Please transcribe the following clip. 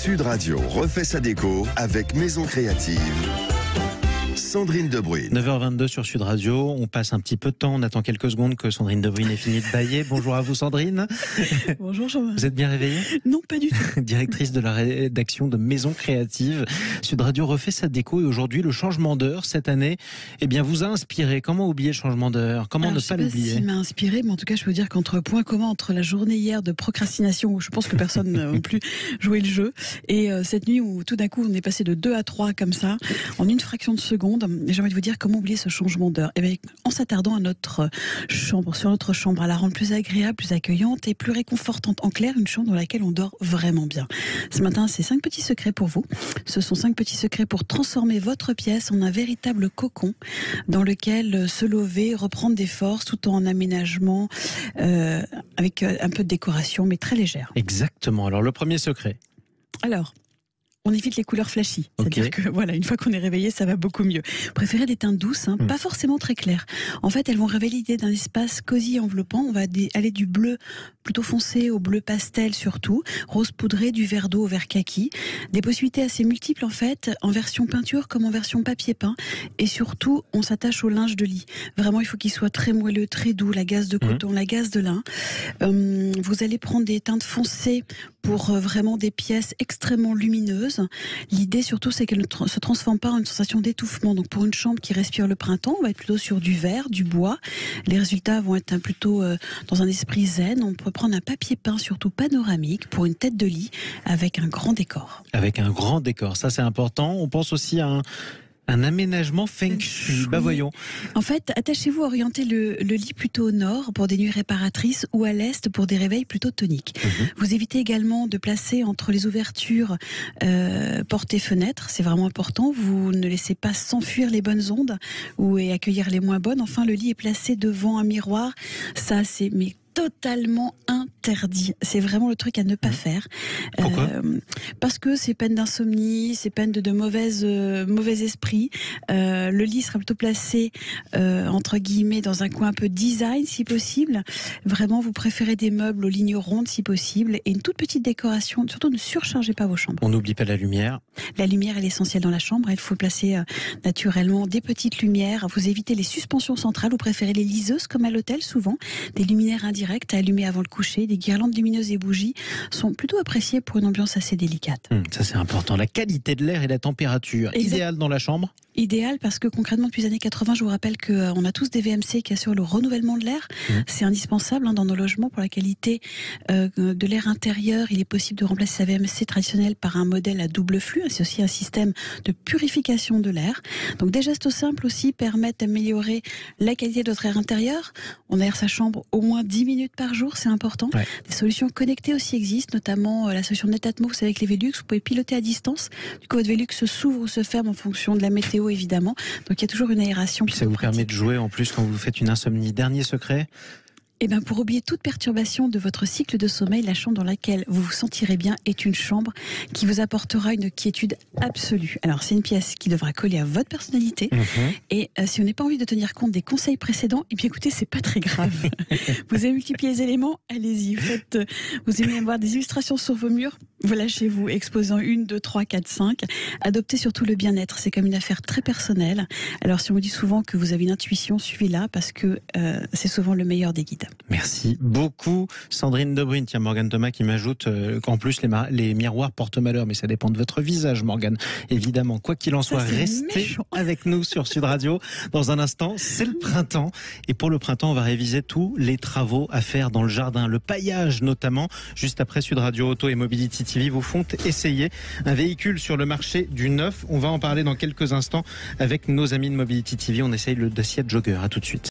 Sud Radio refait sa déco avec Maison Créative. Sandrine Debruyne. 9h22 sur Sud Radio. On passe un petit peu de temps. On attend quelques secondes que Sandrine Debruyne ait fini de bailler. Bonjour à vous, Sandrine. Bonjour, Jean. Vous êtes bien réveillée ? Non, pas du tout. Directrice de la rédaction de Maison Créative. Sud Radio refait sa déco et aujourd'hui, le changement d'heure cette année, vous a inspiré. Comment oublier le changement d'heure ? Comment ne pas l'oublier ? Je sais pas s'il m'a inspiré, mais en tout cas, je peux vous dire qu'entre point commun entre la journée hier de procrastination où je pense que personne n'a non plus joué le jeu et cette nuit où tout d'un coup on est passé de 2 à 3 comme ça en une fraction de seconde. Et j'ai envie de vous dire comment oublier ce changement d'heure. Et bien, en s'attardant à notre chambre, sur notre chambre, à la rendre plus agréable, plus accueillante et plus réconfortante. En clair, une chambre dans laquelle on dort vraiment bien. Ce matin, c'est 5 petits secrets pour vous. Ce sont 5 petits secrets pour transformer votre pièce en un véritable cocon dans lequel se lever, reprendre des forces tout en aménagement avec un peu de décoration, mais très légère. Exactement. Alors, le premier secret. Alors, on évite les couleurs flashy. C'est-à-dire que une fois qu'on est réveillé, ça va beaucoup mieux. Préférez des teintes douces, pas forcément très claires. En fait, elles vont révéler l'idée d'un espace cosy et enveloppant. On va aller du bleu plutôt foncé au bleu pastel surtout, rose poudré, du vert d'eau au vert kaki. Des possibilités assez multiples en fait, en version peinture comme en version papier peint. Et surtout, on s'attache au linge de lit. Vraiment, il faut qu'il soit très moelleux, très doux, la gaze de coton, la gaze de lin. Vous allez prendre des teintes foncées pour vraiment des pièces extrêmement lumineuses. L'idée surtout, c'est qu'elle ne se transforme pas en une sensation d'étouffement. Donc pour une chambre qui respire le printemps, on va être plutôt sur du vert, du bois. Les résultats vont être plutôt dans un esprit zen. On peut prendre un papier peint, surtout panoramique, pour une tête de lit avec un grand décor. Avec un grand décor, ça c'est important. On pense aussi à un aménagement feng shui. Voyons. En fait, attachez-vous à orienter le lit plutôt au nord pour des nuits réparatrices ou à l'est pour des réveils plutôt toniques. Vous évitez également de placer entre les ouvertures portes et fenêtres. C'est vraiment important. Vous ne laissez pas s'enfuir les bonnes ondes et accueillir les moins bonnes. Enfin, le lit est placé devant un miroir. Ça, c'est totalement interdit. C'est vraiment le truc à ne pas faire. Pourquoi ? Parce que c'est peine d'insomnie, c'est peine de mauvais esprit. Le lit sera plutôt placé entre guillemets dans un coin un peu design si possible. Vraiment, vous préférez des meubles aux lignes rondes si possible et une toute petite décoration. Surtout, ne surchargez pas vos chambres. On n'oublie pas la lumière. La lumière est essentielle dans la chambre. Il faut placer naturellement des petites lumières. Vous évitez les suspensions centrales. Vous préférez les liseuses comme à l'hôtel souvent. Des luminaires indirectes à allumer avant le coucher. Des guirlandes lumineuses et bougies sont plutôt appréciées pour une ambiance assez délicate. Ça c'est important. La qualité de l'air et la température idéale dans la chambre. Idéal parce que concrètement depuis les années 80, je vous rappelle qu'on a tous des VMC qui assurent le renouvellement de l'air. C'est indispensable dans nos logements pour la qualité de l'air intérieur. Il est possible de remplacer sa VMC traditionnelle par un modèle à double flux. C'est aussi un système de purification de l'air. Donc des gestes simples aussi permettent d'améliorer la qualité de notre air intérieur. On aère sa chambre au moins 10 minutes par jour, c'est important. Des solutions connectées aussi existent, notamment la solution Netatmo, vous savez, avec les Velux, vous pouvez piloter à distance. Du coup, votre Velux s'ouvre ou se ferme en fonction de la météo, évidemment. Donc il y a toujours une aération. Puis ça vous permet de jouer en plus quand vous faites une insomnie. Dernier secret ? Pour oublier toute perturbation de votre cycle de sommeil, la chambre dans laquelle vous vous sentirez bien est une chambre qui vous apportera une quiétude absolue. Alors, c'est une pièce qui devra coller à votre personnalité. Et si on n'a pas envie de tenir compte des conseils précédents, écoutez, c'est pas très grave. Vous avez multiplié les éléments, allez-y. Vous aimez avoir des illustrations sur vos murs, vous lâchez-vous, exposant 1, 2, 3, 4, 5. Adoptez surtout le bien-être, c'est comme une affaire très personnelle. Alors, si on vous dit souvent que vous avez une intuition, suivez-la parce que c'est souvent le meilleur des guides. Merci beaucoup Sandrine Debruyne. Tiens, Morgane Thomas qui m'ajoute qu'en plus les miroirs portent malheur, mais ça dépend de votre visage, Morgane. Évidemment, quoi qu'il en soit, restez avec nous sur Sud Radio. Dans un instant, c'est le printemps. Et pour le printemps, on va réviser tous les travaux à faire dans le jardin, le paillage notamment. Juste après, Sud Radio Auto et Mobility TV vous font essayer un véhicule sur le marché du neuf. On va en parler dans quelques instants avec nos amis de Mobility TV. On essaye le Dacia Jogger. À tout de suite.